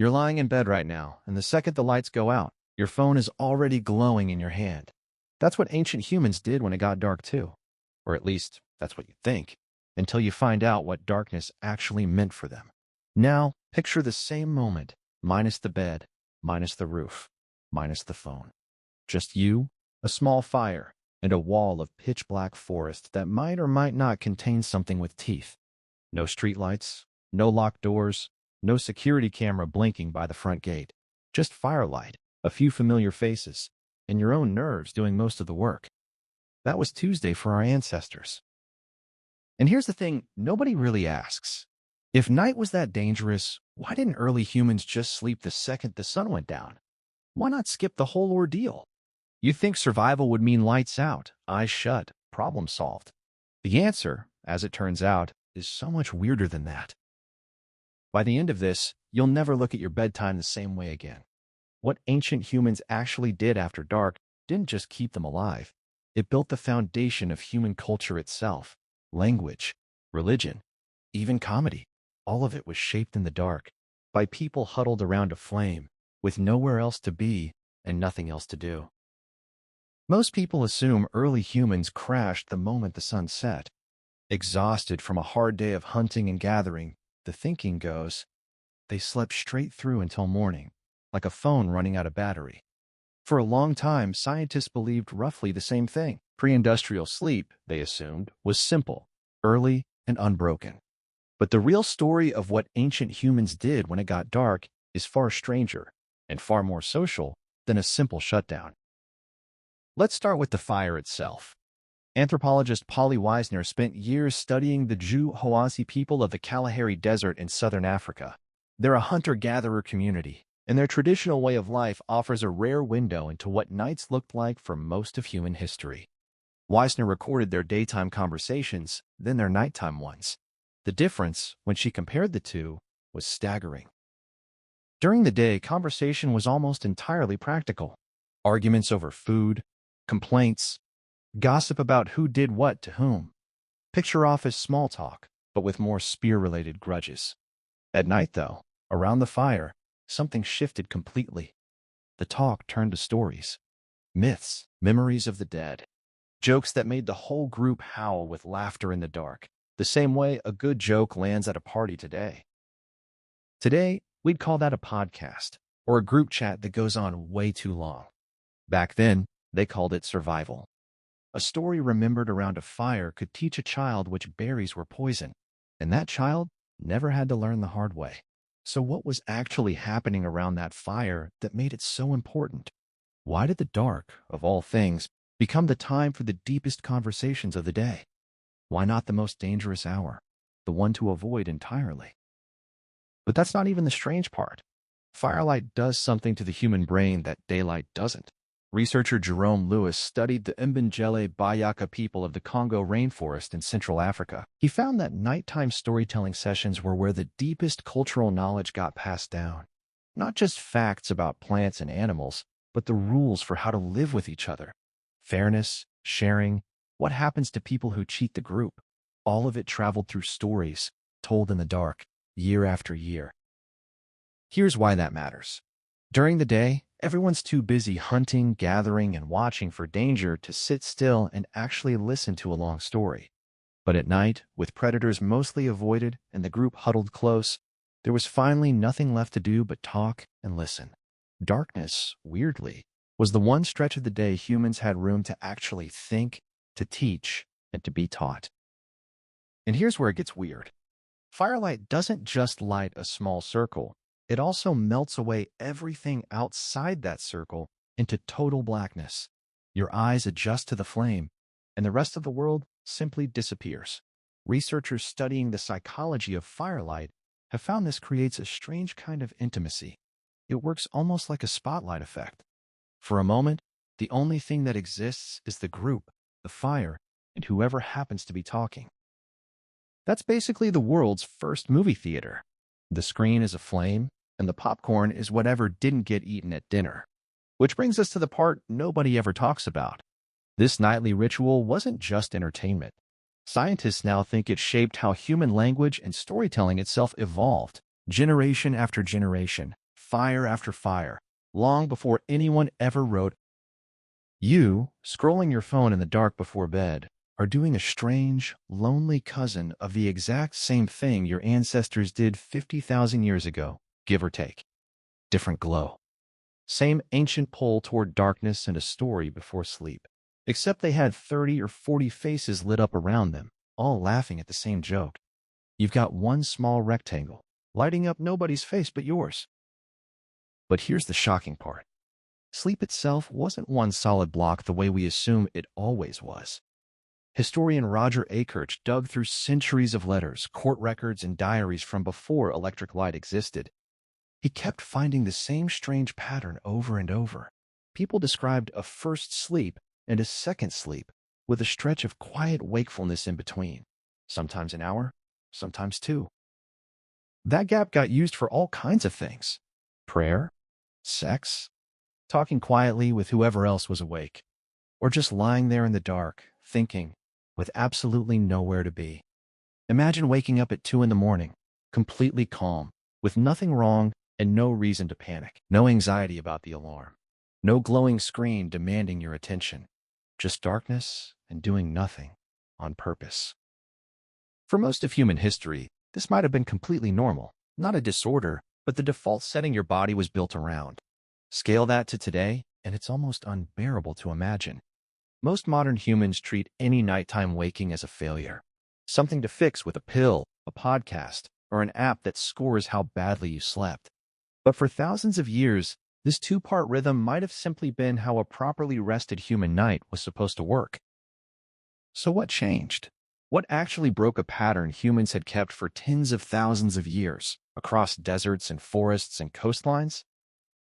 You're lying in bed right now, and the second the lights go out, your phone is already glowing in your hand. That's what ancient humans did when it got dark too. Or at least, that's what you think, until you find out what darkness actually meant for them. Now, picture the same moment, minus the bed, minus the roof, minus the phone. Just you, a small fire, and a wall of pitch-black forest that might or might not contain something with teeth. No streetlights, no locked doors, no security camera blinking by the front gate. Just firelight, a few familiar faces, and your own nerves doing most of the work. That was Tuesday for our ancestors. And here's the thing nobody really asks. If night was that dangerous, why didn't early humans just sleep the second the sun went down? Why not skip the whole ordeal? You think survival would mean lights out, eyes shut, problem solved. The answer, as it turns out, is so much weirder than that. By the end of this, you'll never look at your bedtime the same way again. What ancient humans actually did after dark didn't just keep them alive. It built the foundation of human culture itself. Language, religion, even comedy. All of it was shaped in the dark, by people huddled around a flame, with nowhere else to be and nothing else to do. Most people assume early humans crashed the moment the sun set. Exhausted from a hard day of hunting and gathering, the thinking goes, they slept straight through until morning, like a phone running out of battery. For a long time, scientists believed roughly the same thing. Pre-industrial sleep, they assumed, was simple, early, and unbroken. But the real story of what ancient humans did when it got dark is far stranger and far more social than a simple shutdown. Let's start with the fire itself. Anthropologist Polly Wisner spent years studying the Ju-Hoasi people of the Kalahari Desert in southern Africa. They're a hunter-gatherer community, and their traditional way of life offers a rare window into what nights looked like for most of human history. Wisner recorded their daytime conversations, then their nighttime ones. The difference, when she compared the two, was staggering. During the day, conversation was almost entirely practical. Arguments over food, complaints, gossip about who did what to whom. Picture office small talk, but with more spear-related grudges. At night, though, around the fire, something shifted completely. The talk turned to stories, myths, memories of the dead, jokes that made the whole group howl with laughter in the dark, the same way a good joke lands at a party today. Today, we'd call that a podcast, or a group chat that goes on way too long. Back then, they called it survival. A story remembered around a fire could teach a child which berries were poison, and that child never had to learn the hard way. So what was actually happening around that fire that made it so important? Why did the dark, of all things, become the time for the deepest conversations of the day? Why not the most dangerous hour, the one to avoid entirely? But that's not even the strange part. Firelight does something to the human brain that daylight doesn't. Researcher Jerome Lewis studied the Mbangele Bayaka people of the Congo rainforest in Central Africa. He found that nighttime storytelling sessions were where the deepest cultural knowledge got passed down. Not just facts about plants and animals, but the rules for how to live with each other. Fairness, sharing, what happens to people who cheat the group. All of it traveled through stories, told in the dark, year after year. Here's why that matters. During the day, everyone's too busy hunting, gathering, and watching for danger to sit still and actually listen to a long story. But at night, with predators mostly avoided and the group huddled close, there was finally nothing left to do but talk and listen. Darkness, weirdly, was the one stretch of the day humans had room to actually think, to teach, and to be taught. And here's where it gets weird. Firelight doesn't just light a small circle. It also melts away everything outside that circle into total blackness. Your eyes adjust to the flame, and the rest of the world simply disappears. Researchers studying the psychology of firelight have found this creates a strange kind of intimacy. It works almost like a spotlight effect. For a moment, the only thing that exists is the group, the fire, and whoever happens to be talking. That's basically the world's first movie theater. The screen is a flame, and the popcorn is whatever didn't get eaten at dinner. Which brings us to the part nobody ever talks about. This nightly ritual wasn't just entertainment. Scientists now think it shaped how human language and storytelling itself evolved. Generation after generation, fire after fire, long before anyone ever wrote. You, scrolling your phone in the dark before bed, are doing a strange, lonely cousin of the exact same thing your ancestors did 50,000 years ago, give or take. Different glow. Same ancient pull toward darkness and a story before sleep. Except they had 30 or 40 faces lit up around them, all laughing at the same joke. You've got one small rectangle, lighting up nobody's face but yours. But here's the shocking part. Sleep itself wasn't one solid block the way we assume it always was. Historian Roger Akirch dug through centuries of letters, court records, and diaries from before electric light existed. He kept finding the same strange pattern over and over. People described a first sleep and a second sleep, with a stretch of quiet wakefulness in between, sometimes an hour, sometimes two. That gap got used for all kinds of things. Prayer, sex, talking quietly with whoever else was awake, or just lying there in the dark, thinking, with absolutely nowhere to be. Imagine waking up at 2 in the morning, completely calm, with nothing wrong and no reason to panic. No anxiety about the alarm. No glowing screen demanding your attention. Just darkness and doing nothing on purpose. For most of human history, this might have been completely normal, not a disorder, but the default setting your body was built around. Scale that to today, and it's almost unbearable to imagine. Most modern humans treat any nighttime waking as a failure. Something to fix with a pill, a podcast, or an app that scores how badly you slept. But for thousands of years, this two-part rhythm might have simply been how a properly rested human night was supposed to work. So what changed? What actually broke a pattern humans had kept for tens of thousands of years, across deserts and forests and coastlines?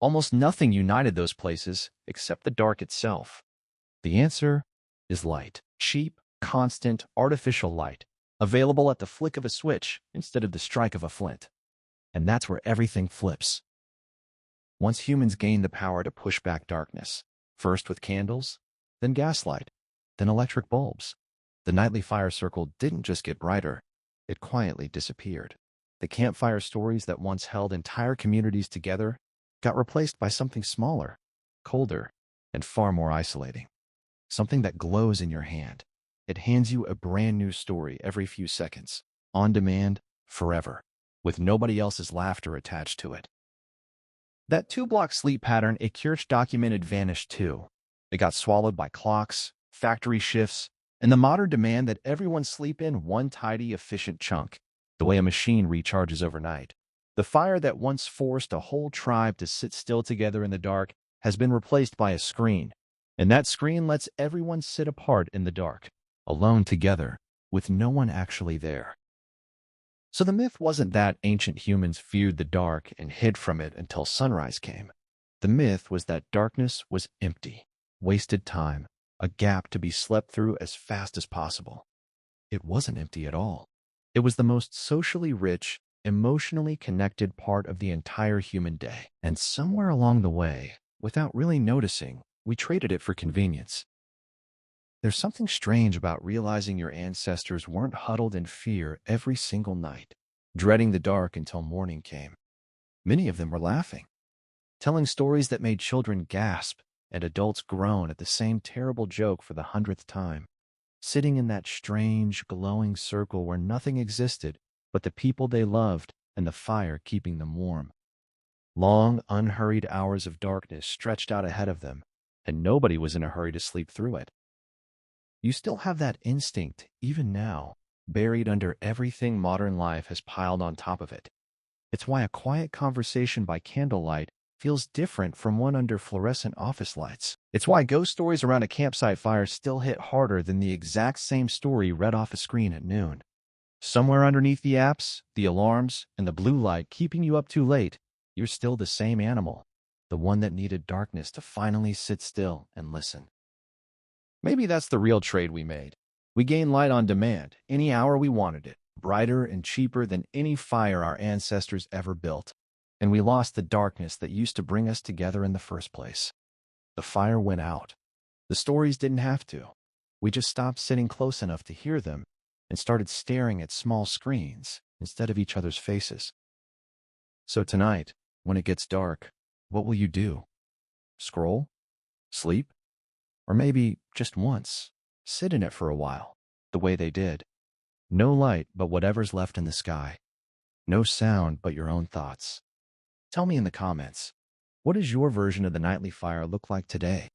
Almost nothing united those places except the dark itself. The answer is light. Cheap, constant, artificial light, available at the flick of a switch instead of the strike of a flint. And that's where everything flips. Once humans gained the power to push back darkness, first with candles, then gaslight, then electric bulbs, the nightly fire circle didn't just get brighter, it quietly disappeared. The campfire stories that once held entire communities together got replaced by something smaller, colder, and far more isolating. Something that glows in your hand. It hands you a brand new story every few seconds, on demand, forever, with nobody else's laughter attached to it. That 2-block sleep pattern Akirch documented vanished too. It got swallowed by clocks, factory shifts, and the modern demand that everyone sleep in one tidy, efficient chunk, the way a machine recharges overnight. The fire that once forced a whole tribe to sit still together in the dark has been replaced by a screen, and that screen lets everyone sit apart in the dark, alone together, with no one actually there. So the myth wasn't that ancient humans feared the dark and hid from it until sunrise came. The myth was that darkness was empty, wasted time, a gap to be slept through as fast as possible. It wasn't empty at all. It was the most socially rich, emotionally connected part of the entire human day. And somewhere along the way, without really noticing, we traded it for convenience. There's something strange about realizing your ancestors weren't huddled in fear every single night, dreading the dark until morning came. Many of them were laughing, telling stories that made children gasp and adults groan at the same terrible joke for the 100th time, sitting in that strange, glowing circle where nothing existed but the people they loved and the fire keeping them warm. Long, unhurried hours of darkness stretched out ahead of them, and nobody was in a hurry to sleep through it. You still have that instinct, even now, buried under everything modern life has piled on top of it. It's why a quiet conversation by candlelight feels different from one under fluorescent office lights. It's why ghost stories around a campsite fire still hit harder than the exact same story read off a screen at noon. Somewhere underneath the apps, the alarms, and the blue light keeping you up too late, you're still the same animal, the one that needed darkness to finally sit still and listen. Maybe that's the real trade we made. We gained light on demand, any hour we wanted it, brighter and cheaper than any fire our ancestors ever built. And we lost the darkness that used to bring us together in the first place. The fire went out. The stories didn't have to. We just stopped sitting close enough to hear them and started staring at small screens instead of each other's faces. So tonight, When it gets dark, what will you do? Scroll? Sleep? Or maybe, just once, sit in it for a while, the way they did. No light but whatever's left in the sky. No sound but your own thoughts. Tell me in the comments, what does your version of the nightly fire look like today?